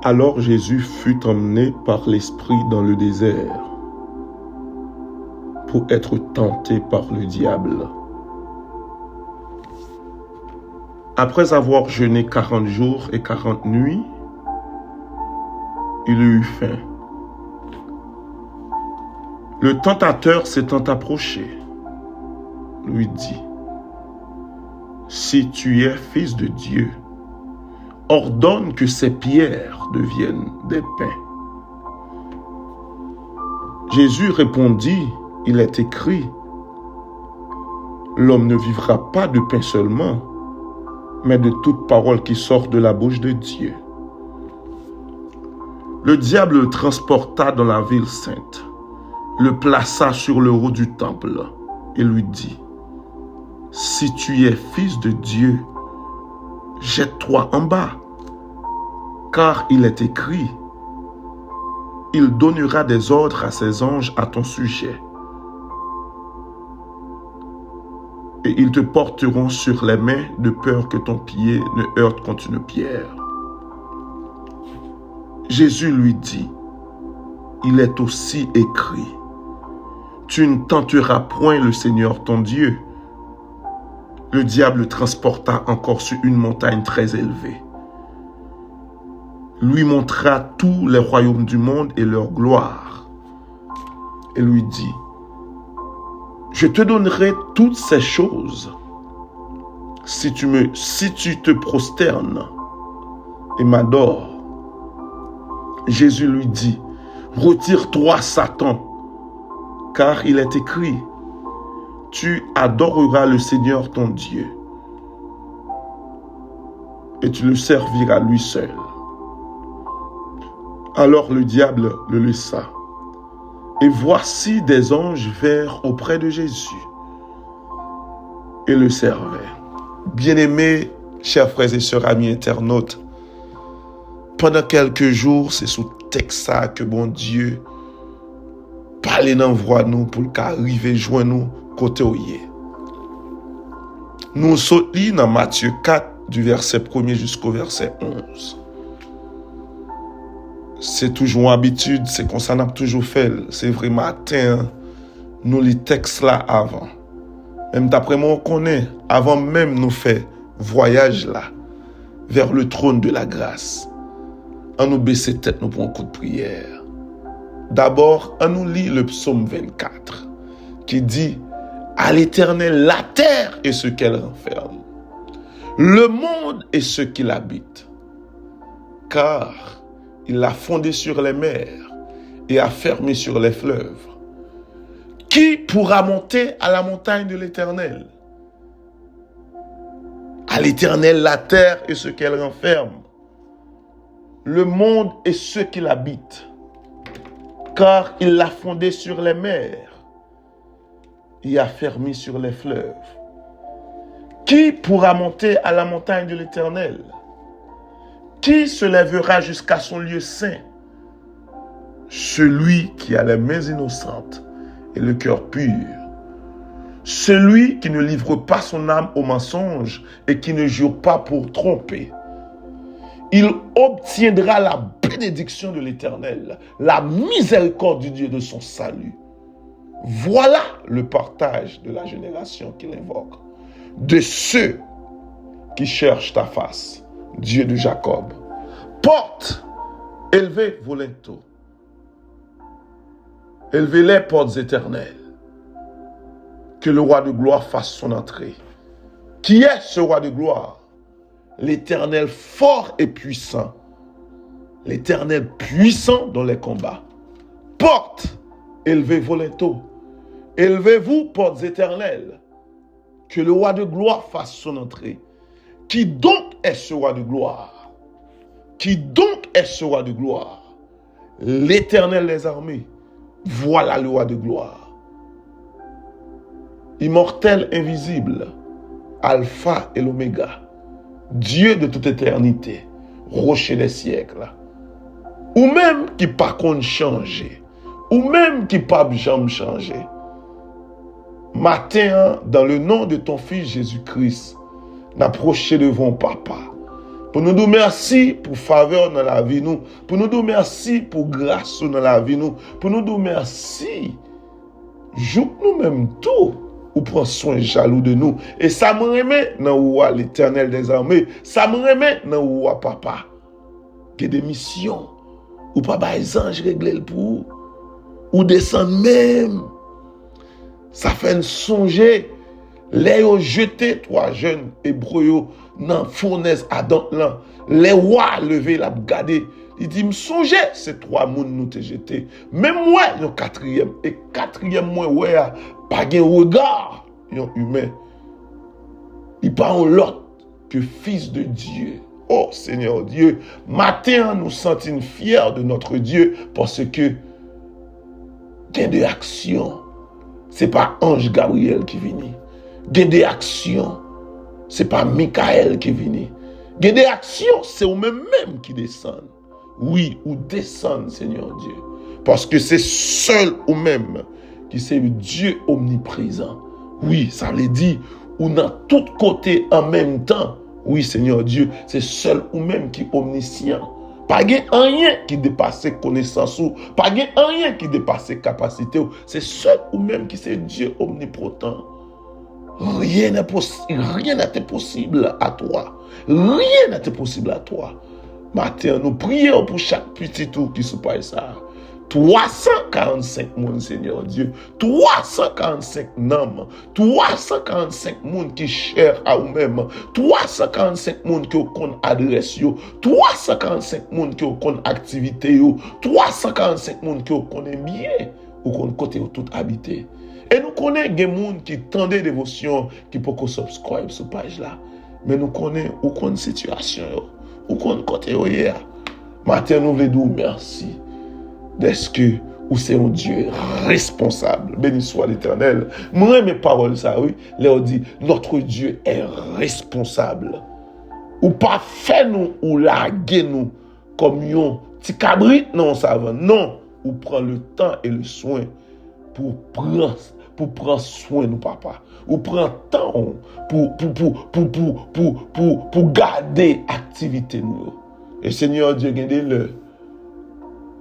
Alors Jésus fut emmené par l'Esprit dans le désert pour être tenté par le diable. Après avoir jeûné 40 jours et 40 nuits, il eut faim. Le tentateur s'étant approché, lui dit, « Si tu es fils de Dieu, ordonne que ces pierres deviennent des pains. » Jésus répondit, « Il est écrit, l'homme ne vivra pas de pain seulement, mais de toute parole qui sort de la bouche de Dieu. » Le diable le transporta dans la ville sainte, le plaça sur le haut du temple et lui dit, « Si tu es fils de Dieu, jette-toi en bas, car il est écrit, il donnera des ordres à ses anges à ton sujet, et ils te porteront sur les mains de peur que ton pied ne heurte contre une pierre. » Jésus lui dit, « Il est aussi écrit, tu ne tenteras point le Seigneur ton Dieu. » Le diable le transporta encore sur une montagne très élevée, lui montra tous les royaumes du monde et leur gloire, et lui dit, « Je te donnerai toutes ces choses si tu te prosternes et m'adores. » Jésus lui dit, « Retire-toi, Satan, car il est écrit, tu adoreras le Seigneur ton Dieu, et tu le serviras lui seul. » Alors le diable le laissa, et voici des anges vinrent auprès de Jésus et le servaient. Bien-aimés, chers frères et sœurs, amis internautes, pendant quelques jours, c'est sous texte ça que bon Dieu parle dans voix nous pour qu'arriver joindre nous côté où il est. Nous sommes dans Matthieu 4 du verset 1er jusqu'au verset 11. C'est toujours habitude, c'est qu'on s'en a toujours fait. C'est vrai matin, nous les textes là avant. Même d'après moi, on connaît, avant même nous faire voyage là, vers le trône de la grâce. On nous baisser tête, nous pour un coup de prière. D'abord, on nous lit le psaume 24, qui dit, « À l'Éternel, la terre et ce qu'elle renferme, le monde et ce qu'il habite, car il l'a fondé sur les mers et a fermé sur les fleuves. Qui pourra monter à la montagne de l'Éternel? À l'Éternel, la terre et ce qu'elle renferme, le monde et ce qu'il habite, car il l'a fondé sur les mers et a fermé sur les fleuves. Qui pourra monter à la montagne de l'Éternel? Qui se lèvera jusqu'à son lieu saint? Celui qui a les mains innocentes et le cœur pur. Celui qui ne livre pas son âme au mensonge et qui ne jure pas pour tromper. Il obtiendra la bénédiction de l'Éternel, la miséricorde du Dieu de son salut. Voilà le partage de la génération qu'il invoque, de ceux qui cherchent ta face, Dieu de Jacob. Portes, élevez vos linteaux. Élevez les portes éternelles. Que le roi de gloire fasse son entrée. Qui est ce roi de gloire? L'Éternel fort et puissant. L'Éternel puissant dans les combats. Portes, élevez vos linteaux. Élevez-vous, portes éternelles. Que le roi de gloire fasse son entrée. Qui donc est ce roi de gloire? Qui donc est ce roi de gloire? L'Éternel des armées. Voilà le roi de gloire. Immortel, invisible, Alpha et l'Oméga, Dieu de toute éternité, rocher des siècles, ou même qui pas qu'on changer, ou même qui pas jamais changer. Matin, dans le nom de ton Fils Jésus-Christ, n'approcher devant Papa, Pour nous dire merci pour faveur dans la vie nous. Pour nous dire merci pour grâce dans la vie nous. Pour nous dire merci. Joue nous-mêmes tout. Ou prend soin jaloux de nous. Et ça me remet dans ouah l'Éternel des armées. Ça me remet dans ouah papa. Que des missions. Ou pas les anges régler pour. Ou descendre même. Ça fait songer. Les ont jeté trois jeunes hébreux dans fournaise Adam là. Les rois levé la gardé. Il dit me songer ces trois moun nous te jeté. Même moi yon quatrième et quatrième moi ouais pas gen regard yon humain. Il parle l'autre que fils de Dieu. Oh Seigneur Dieu, matin nous sentons fiers de notre Dieu parce que gain de action. C'est pas ange Gabriel qui vient. Gain de action. C'est pas Michael qui vient. Gain de action, c'est vous-même qui descendent. Oui, ou descendre, Seigneur Dieu. Parce que c'est seul ou même qui c'est le Dieu omniprésent. Oui, ça veut dire, ou dans tous côtés en même temps. Oui, Seigneur Dieu, c'est seul ou même qui est omniscient. Pas rien qui dépasse connaissance ou pas rien qui dépasse capacité. C'est seul ou même qui c'est Dieu omnipotent. Rien n'est possible à toi. Rien n'est possible à toi. Matin, nous prions pour chaque petit tour qui se passe ça. 345 moun, Seigneur Dieu. 345 noms. 345 moun qui cher à vous-même. 345 moun qui ont adresse yo. 345 moun qui ont activité yo. 345 moun qui ont bien ou qu'on côté tout habité. Et nous connaissons des gens qui tendent des dévotions qui peuvent subscribe sur page là. Mais nous connaissons aucune situation. Aucun côté hier. Matin, nous voulons dire merci. Est-ce que ou c'est un Dieu responsable? Béni soit l'Éternel. Moi, mes paroles, ça, oui. Là, on dit, notre Dieu est responsable. Ou pas fait nous, ou laguer nous, comme yon petit cabrit, non, ça va. Non. Ou prend le temps et le soin pour prendre soin de nous, papa. Ou prend temps pour garder activité nous. Et Seigneur Dieu, gardez-le.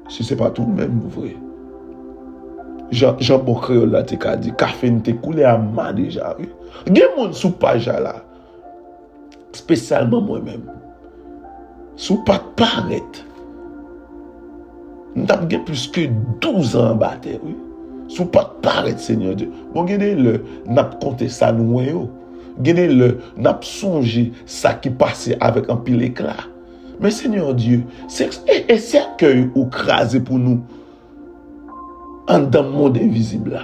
Si ce n'est pas tout de même, vrai. Jean Bocréol là, t'es dit, café n'te coulé à ma déjà, oui. Il y a des gens sous page là. Spécialement moi-même. Sous pas de paraître. Nous avons plus que 12 ans en bataille, oui. Sous pas de paraître, Seigneur Dieu. Bon, gardez-le, n'a pas compté ça nous, gardez-le, n'a pas songé ça qui passait avec un pile éclat. Mais Seigneur Dieu, c'est accueil ou crasé pour nous en dans le monde invisible là.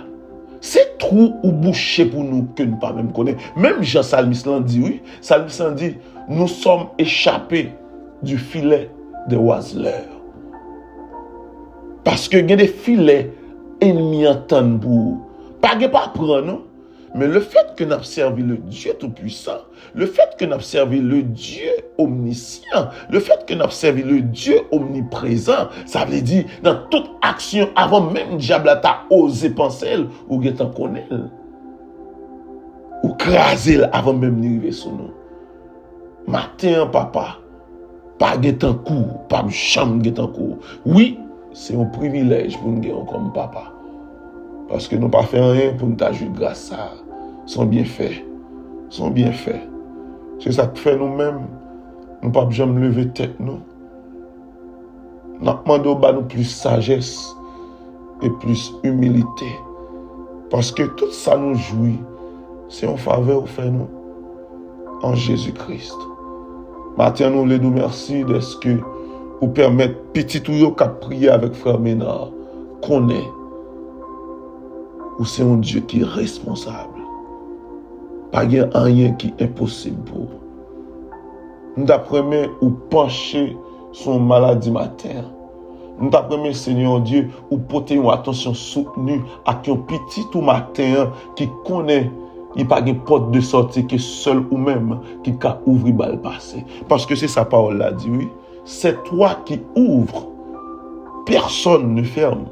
C'est trou ou bouché pour nous que nous ne pas même connaître. Même Jean Salmiste l'a dit, oui. Salmiste l'a dit, nous sommes échappés du filet des oiseleurs. Parce que il y a des filets ennemis entendent pour pas prendre, non? Mais le fait que nous avons servi le Dieu Tout-Puissant, le fait que nous avons servi le Dieu Omniscient, le fait que nous avons servi le Dieu Omniprésent, ça veut dire, dans toute action, avant même le diable t'a osé penser, ou t'en connaît, ou craser avant même d'arriver sur nous. Matin, papa, pas guetant court, pas chambre guetant court. Oui, c'est un privilège pour nous comme papa. Parce que nous n'avons pas fait rien pour nous ajouter grâce à son bienfait. Son bienfait. C'est ça que fait nous-mêmes. Nous ne pouvons pas jamais lever tête. Nous demandons plus sagesse et plus humilité. Parce que tout ça nous jouit. C'est en faveur fait nous. En Jésus-Christ. Maintenant, nous les nous merci de ce que vous permettez petit ou yo qu'à prier avec frère Ménard. Qu'on est. Ou c'est un Dieu qui est responsable. Pas de rien qui est impossible pour vous. Nous apprenons ou pencher son maladie matin. Nous apprenons, Seigneur Dieu, ou porter une attention soutenue à un petit ou matin qui connaît, il n'y a pas de porte de sortie que seul ou même qui peut ouvrir le passé. Parce que c'est sa parole là dit, oui. C'est toi qui ouvres. Personne ne ferme.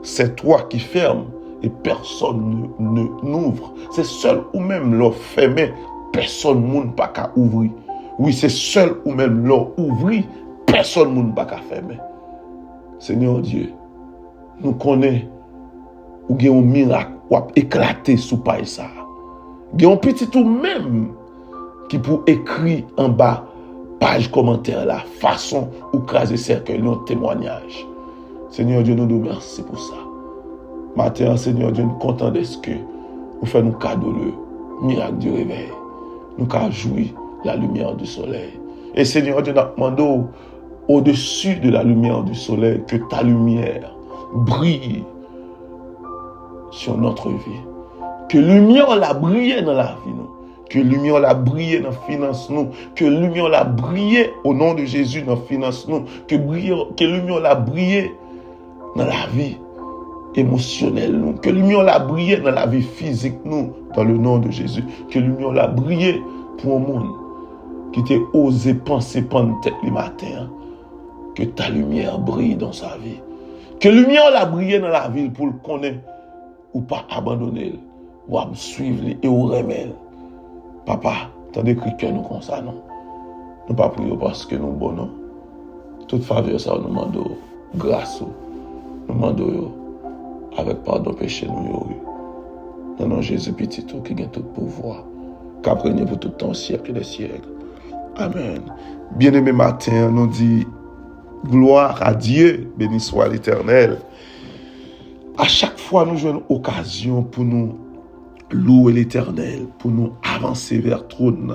C'est toi qui fermes. Et personne n'ouvre. C'est seul ou même l'offre fermée. Personne ne peut pas ouvrir. Oui, c'est seul ou même l'on ouvri, personne ne peut pas fermer. Seigneur Dieu, nous connaissons ou il y a un miracle qui a éclaté sous paille ça. Il y a un petit tout même qui peut écrire en bas page commentaire la façon ou craser cercueil un témoignage. Seigneur Dieu, nous nous remercions pour ça. Matin, Seigneur Dieu, nous content de ce que nous faisons nous cadeau le miracle du réveil. Nous avons joui la lumière du soleil. Et Seigneur Dieu, nous demandons au-dessus de la lumière du soleil que ta lumière brille sur notre vie. Que lumière la brille dans la vie, nous. Que lumière la brille dans la finance, nous. Que lumière la brille au nom de Jésus dans la finance, nous. Que lumière la brille dans la vie émotionnelle, nous. Que lumière la brille dans la vie physique, nous. Dans le nom de Jésus. Que lumière la brille pour un monde qui t'a osé penser pendant tête le matin. Que ta lumière brille dans sa vie. Que lumière la brille dans la ville pour le connaître ou pas abandonner, ou à suivre et ou remettre. Papa, t'as décrit que nous comme ça, non? Nous pas prier parce que nous bon, non? Toute faveur, ça, nous demandons grâce, nous demandons avec pardon péché, nous, dans le nom de Jésus petit, qui gagne tout pouvoir, qu'apprenez pour tout temps, siècle des siècles. Amen. Bien-aimé matin, nous dit gloire à Dieu, béni soit l'Éternel. À chaque fois, nous jouons une occasion pour nous louer l'Éternel, pour nous avancer vers le trône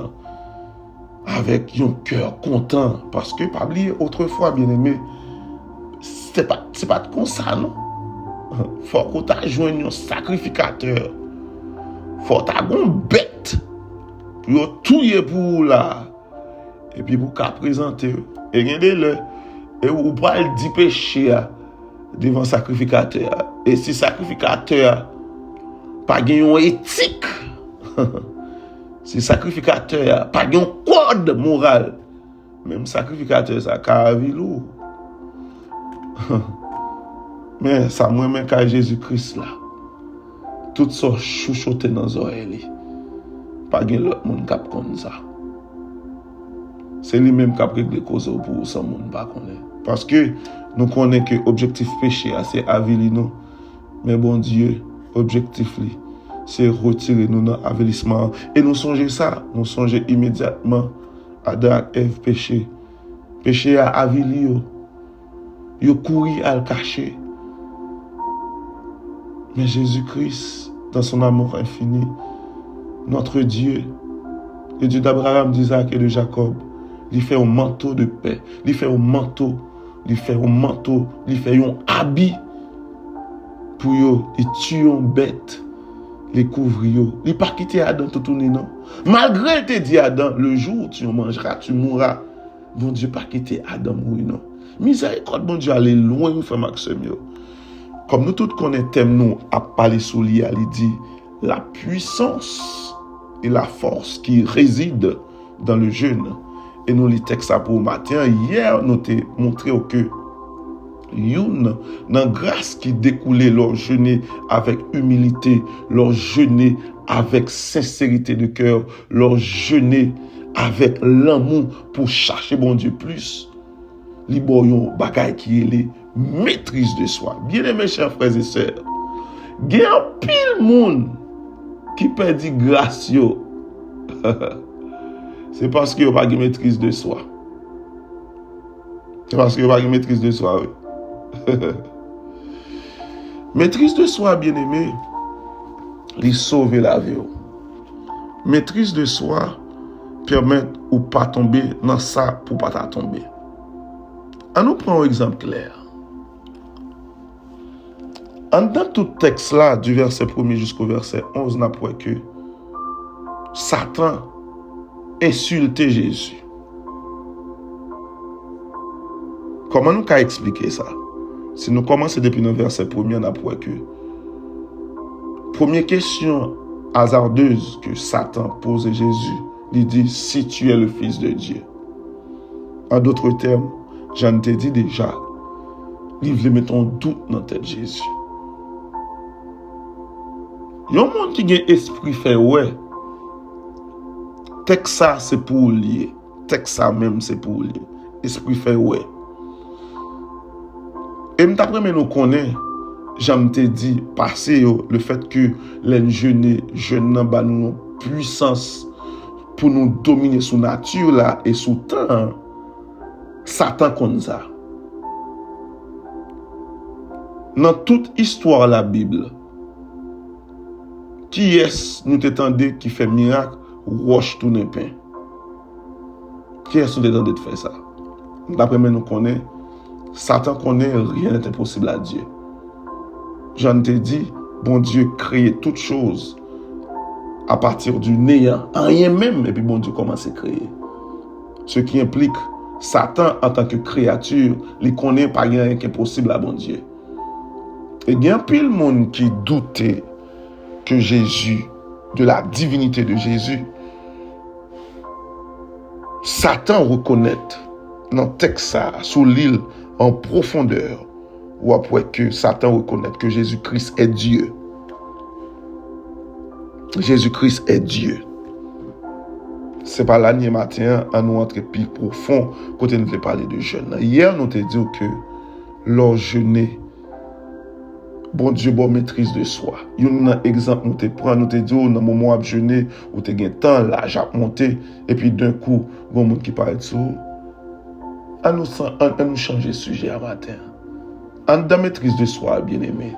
avec un cœur content. Parce que, pas oublier, autrefois, bien-aimé, c'est pas comme ça, non? Faut que tu joignes un sacrificateur. Faut que tu aies une bête pour tout pour là. Et puis, pour qu'à présenter. Et regardez-le. Et vous pouvez dire péché devant le sacrificateur. Et si le sacrificateur pas une éthique, si le sacrificateur pas un code moral, même sacrificateur ça a lourd. Mais ça moi même quand Jésus-Christ là, tout ça chouchoté dans les oreilles. Pas l'autre monde qui comme ça. C'est lui-même qui a réglé les causes pour ça monde pas connaît. Parce que nous connaissons que l'objectif péché, c'est avilino. Mais bon Dieu, l'objectif, c'est retirer nous dans l'avilissement. Et nous songeons ça. Nous songeons immédiatement à Adam et Ève péché. Péché à avili. Yo couru à le cacher. Mais Jésus-Christ, dans son amour infini, notre Dieu, le Dieu d'Abraham, d'Isaac et de Jacob, il fait un manteau de paix. Il fait un manteau. Il fait un habit pour yo. Il tue une bête. Il couvre yo. Il pas quitter Adam tout non. Malgré te dit Adam, le jour où tu mangeras, tu mourras. Bon Dieu pas quitter Adam oui non. Miséricorde bon Dieu aller loin frère Maxime. Comme nous tous connaissons nous à parler sous lui, il dit la puissance et la force qui résident dans le jeûne. Et nous les textes pour le matin. Hier, nous t'ai montré que une grâce qui découlait leur jeûner avec humilité, leur jeûner avec sincérité de cœur, leur jeûner avec l'amour pour chercher bon Dieu plus. Les boyons bagaille qui est les maîtrise de soi. Bien aimés chers frères et sœurs, il y a pile monde qui perdit grâce yo. C'est parce qu'il n'y a pas de maîtrise de soi. C'est parce qu'il n'y a pas de maîtrise de soi, oui. Maîtrise de soi, bien-aimé, il sauve la vie. Maîtrise de soi permet ou pas tomber dans ça pour pas tomber. On nous prend un exemple clair. Dans tout texte là, du verset 1er jusqu'au verset 11, on apprend que Satan insulter Jésus. Comment nous expliquer ça? Si nous commençons depuis le verset 1er, on apprend que première question hasardeuse que Satan pose à Jésus, il dit si tu es le Fils de Dieu. En d'autres termes, j'en t'ai dit déjà, il veut mettre un doute dans la tête de Jésus. Il y a un monde qui a un esprit fait ouais. Texte ça, c'est pour lier. texte ça même, c'est pour lui. Esprit fait ouais. Et d'après nous connaît, j'aime te dit, passer le fait que les jeunes n'ont nous puissance pour nous dominer sous nature là et sous temps, Satan comme ça. Dans toute histoire de la Bible, qui est-ce nous t'étendez qui fait miracle, roche tourner pain? Qui est-ce nous t'étendez de faire ça? D'après nous connaît, Satan connaît rien n'est impossible à Dieu. Jean te dit, bon Dieu crée toutes choses à partir du néant, rien même, et puis bon Dieu commence à créer. Ce qui implique Satan en tant que créature, il connaît pas rien qui est possible à bon Dieu. Et bien pile monde qui doutait que Jésus, de la divinité de Jésus, Satan reconnaît dans le texte sous l'île en profondeur, ou après que Satan reconnaît que Jésus-Christ est Dieu. Jésus-Christ est Dieu. C'est pas l'année matin, à nous entrer plus profond, quand nous voulons parler de jeûne. Hier, nous te dit que leur jeûner, bon Dieu, bon maîtrise de soi. Il y a un exemple, nous te prend, nous te dit, dans le moment où tu jeûner, où tu as un temps, l'âge a monté, et puis d'un coup, il y a un monde qui parle de ça. À nous changer de sujet à matin. En dans maîtrise de soi, bien aimé.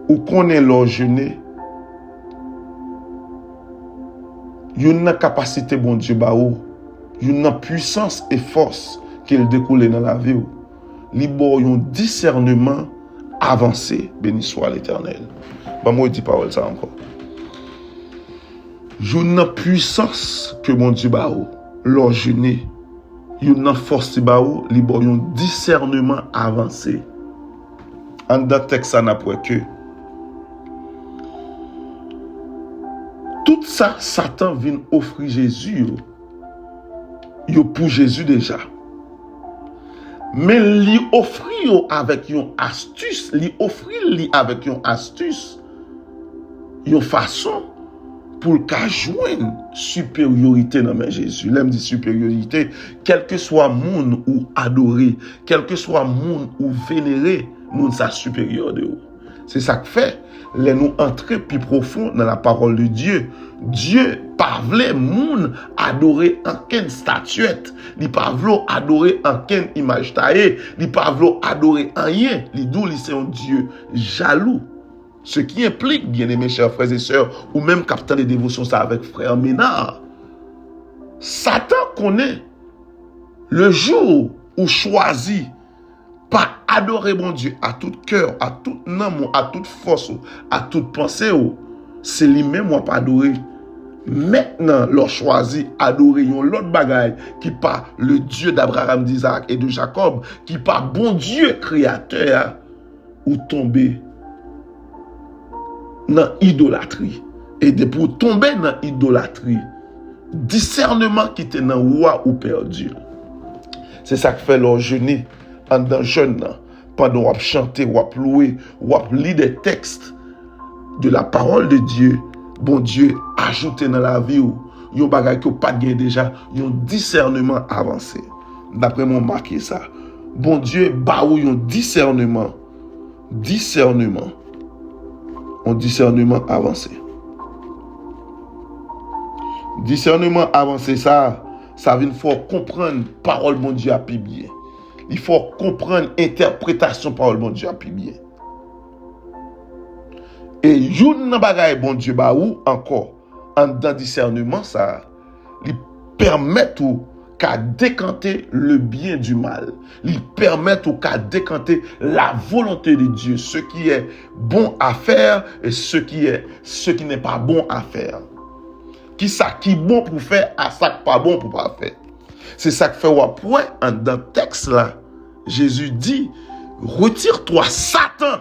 Ou qu'on est leur jeûner, il y a une capacité, bon Dieu, il y a une puissance et force qui découle dans la vie. Il y a un discernement avancé, béni soit l'Éternel. Moi, je dis pas ça encore. Il y a une puissance que mon Dieu, leur jeûner, il y a une force, il y a un discernement avancé. En dans le texte, ça n'a pas que tout ça, Satan vient offrir Jésus. Il pour Jésus déjà. Mais il offre avec une astuce. Il offre avec une astuce. Une façon pour qu'à joindre supériorité dans Jésus. L'aime dit supériorité, quel que soit monde ou adoré, quel que soit monde ou vénéré, monde ça supérieur de vous. C'est ça que fait, les nous entrer plus profond dans la parole de Dieu. Dieu pas voulait moun adorer en quelle statuette, il pas voulait adorer en quelle image taillée, il pas voulait adorer en rien. Il dit c'est un Dieu jaloux. Ce qui implique, bien aimés chers frères et sœurs, ou même captant des dévotions ça avec frère Ménard, Satan connaît le jour où choisit pas adorer mon Dieu à tout cœur, à tout âme, à toute force, à toute pensée, c'est lui-même qui pas adorer. Maintenant, leur choisi adorer l'autre bagaille qui pas le Dieu d'Abraham, d'Isaac et de Jacob, qui pas bon Dieu créateur, ou tomber dans l'idolâtrie. Et pour tomber dans l'idolâtrie, discernement qui était dans roi ou perdu. C'est ça que fait leur jeûner dans jeûne, pendant qu'on chanter, qu'on louer, qu'on lire des textes de la parole de Dieu. Bon Dieu, ajouté dans la vie, il y a un bagage qui n'a pas de déjà, il y a un discernement avancé. D'après mon marqué ça. Bon Dieu, bah où il y a un discernement avancé. Discernement avancé, ça veut faut comprendre parole bon Dieu à plus bien. Il faut comprendre interprétation parole bon Dieu à plus bien. Et yon bagay bon Dieu ba ou encore en dans discernement ça, il permet ou qu'à décanter le bien du mal. Il permet ou qu'à décanter la volonté de Dieu, ce qui est bon à faire et ce qui n'est pas bon à faire. Qui ça qui bon pour faire à ça qui pas bon pour pas faire. C'est ça que fait au point dans le texte là. Jésus dit, retire-toi Satan,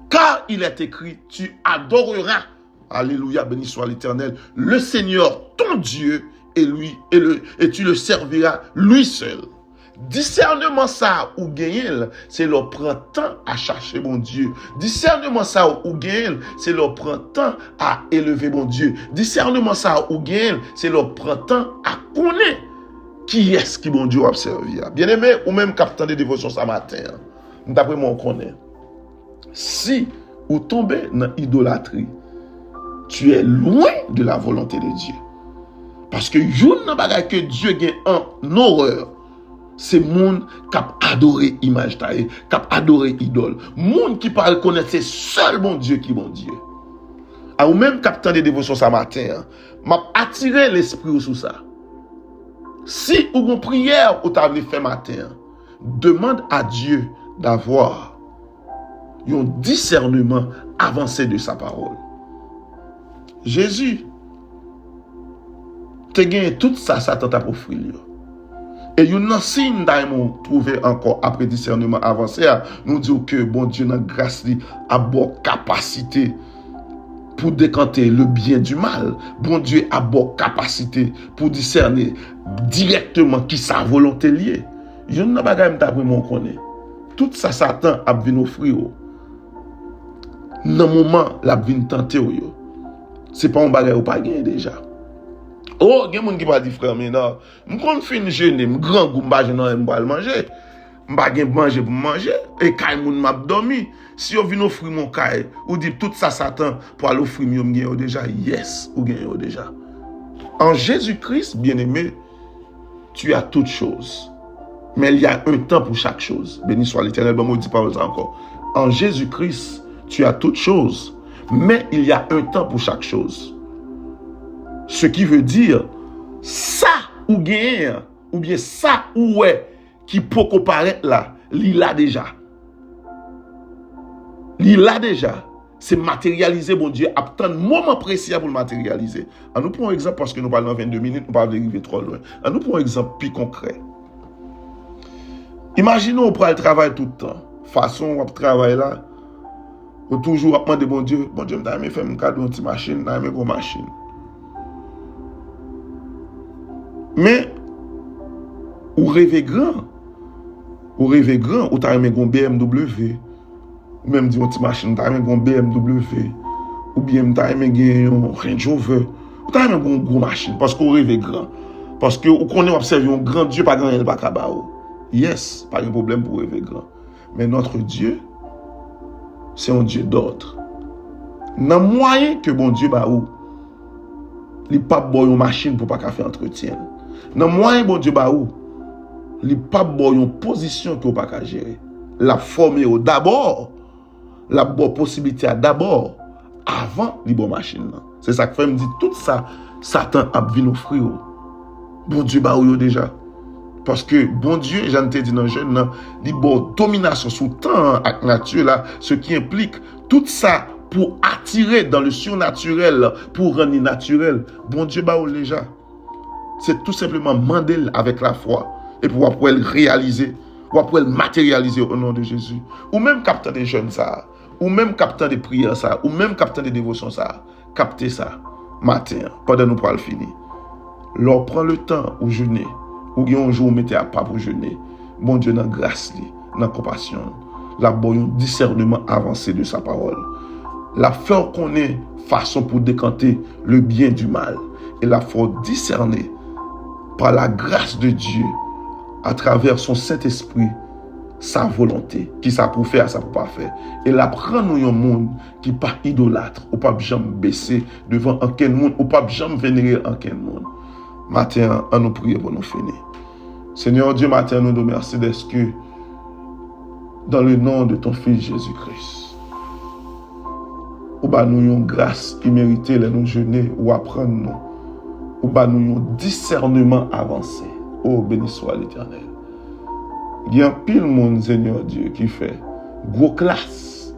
car il est écrit, tu adoreras, alléluia, béni soit l'Éternel, le Seigneur ton Dieu et tu le serviras lui seul. Discernement ça ou gagner, c'est leur prendre temps à chercher bon Dieu. Discernement ça ou gagner, c'est leur prendre temps à élever bon Dieu. Discernement ça ou gagner, c'est leur prendre temps à connaître qui est-ce qui bon Dieu a servi. Bien aimé, ou même capitaine de dévotion ce matin, d'après moi on connaît. Si ou tombé dans l'idolâtrie, tu es loin de la volonté de Dieu. Parce que yon nan bagay que Dieu gen en horreur, c'est moun k'ap adoré image taille, k'ap adoré idole. Moun qui parle connaître c'est seul bon Dieu qui bon Dieu. A ou même capitaine de dévotion ce matin, m'a attiré l'esprit sous ça. Si ou une prière ou t'as fait matin, demande à Dieu d'avoir un discernement avancé de sa parole. Jésus te gagne tout ça, Satan t'a offert. Et il y a un signe d'ailleurs trouvé encore après discernement avancé, nous dit que bon Dieu dans grâce a bonne capacité pour décanter le bien du mal. Bon Dieu a bonne capacité pour discerner directement qui sa volonté liée. Il y a un bagage d'après moi connaît. Tout ça Satan a venu offrir. Dans le moment la vient tenter yo. C'est pas un bagage ou pas gagné déjà. Oh, il y a des gens qui va dire frère mais non, me kon fin jeûner, me grand goût m'pa jeûner m'pa manger. M'pa gen manger pour manger et kay moun m'a dormi. Si on vient offrir mon kay ou dit tout ça Satan pour aller offrir mieux m'gagné déjà. Yes, ou gagné déjà. En Jésus-Christ, bien-aimé, tu as toutes choses. Mais il y a un temps pour chaque chose. Béni soit l'Éternel, bon mot dit pas encore. En Jésus-Christ, tu as toutes choses. Mais il y a un temps pour chaque chose. Ce qui veut dire, ça ou gagne, ou bien ça ou ouais, qui peut apparaître là, il l'a déjà. Il l'a déjà. C'est matérialiser, bon Dieu, attendre un moment précis pour le matérialiser. Nous prenons un exemple, parce que nous parlons en 22 minutes, nous ne pouvons pas arriver trop loin. Nous prenons un exemple plus concret. Imaginons, on prend le travail tout le temps. Façon, on travaille là, on toujours demander, bon Dieu, je vais faire un cadeau, une petite machine, je vais une machine. Mais, ou rêver grand, ou tu as un BMW, ou même dire une petite machine, tu as un BMW, ou bien tu as un Range Rover, ou tu as un gros machine, parce qu'on rêve grand. Parce que on connaît observer un grand Dieu, pas grand, il pas kabao. Yes, pas de problème pour rêver grand. Mais notre Dieu, c'est un Dieu d'ordre. Dans le moyen que bon Dieu ba ou, il pas bon une machine pour pas faire entretien. Dans le moyen bon Dieu ba ou, il pas bon une position que pas gérer. La forme d'abord, la bonne possibilité d'abord avant les bonnes machines. C'est ça que fait me dit tout ça Satan a venu offrir. Bon Dieu ba ou déjà. Parce que bon Dieu, j'en t'ai dit dans le jeune, il bon domination sous temps avec nature là, ce qui implique tout ça pour attirer dans le surnaturel, pour rendre naturel. Bon Dieu ba ou déjà. C'est tout simplement demander avec la foi et pour pouvoir le réaliser, pour pouvoir le matérialiser au nom de Jésus. Ou même capter des jeunes ça, ou même capter des prières ça, ou même capter des dévotions ça, capter ça matin pendant nous pour le finir. Leur prend le temps ou jeûner, ou un jour mettez à pas pour jeûner. Bon Dieu dans grâce, dans compassion, la bonne discernement avancé de sa parole. La faire qu'on ait façon pour décanter le bien du mal et la faire discerner par la grâce de Dieu, à travers son Saint-Esprit, sa volonté, qui ça pour faire, ça pour pas faire. Et la prendre nous un monde qui pas idolâtre, ou pas jamais baisser devant aucun monde, ou pas jamais vénérer aucun monde. Matin, on nous prie pour nous finir. Seigneur Dieu, matin, nous te remercions d'être que dans le nom de ton Fils Jésus-Christ, ou bah nous une grâce imméritée, nous jeûner ou apprendre nous. Ou bah nous un discernement avancé. Oh, béni soit l'Éternel. Il y a un pile monde, Seigneur Dieu, qui fait gros classe.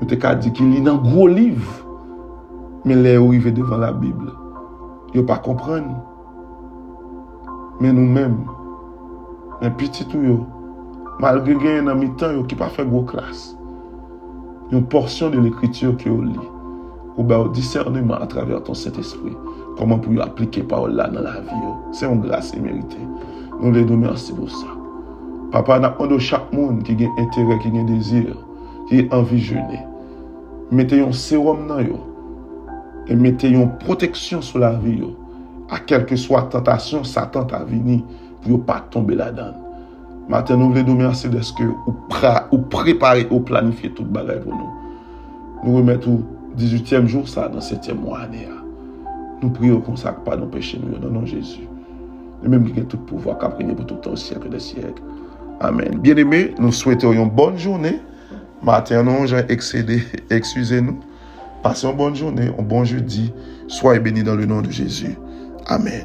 Nous t'ai dit qu'il lit dans gros livre, mais les arrivé devant la Bible. Ils ne pas comprendre. Mais nous-mêmes, un petit tout, malgré qu'il y a un mi-temps qui pas fait gros classe, une portion de l'écriture qui lit, ou bien au discernement à travers ton Saint-Esprit. Comment pour appliquer parole là dans la vie. C'est une grâce méritée. Nous les donnons merci pour ça. Papa, nous demandons chaque monde qui a intérêt, qui a désir, qui a envie de jeûner. Mettez un sérum dans yo et mettez une protection sur la vie yo. À quelle que soit tentation, Satan t'a venu pour ne pas tomber là-dedans. Maintenant, nous voulons nous remercier de ce que vous préparez ou planifiez tout le bagage pour nous. Nous remettons 18e jour ça dans 7e mois année. Nous prions qu'on ne sac pas nos péchés, nous, dans le nom de Jésus. Et même qui a tout pouvoir, qui a prié pour tout le temps, au siècle des siècles. Amen. Bien-aimés, nous souhaitons une bonne journée. Matin, nous j'ai excédé, excusez-nous. Passez une bonne journée, un bon jeudi. Soyez bénis dans le nom de Jésus. Amen.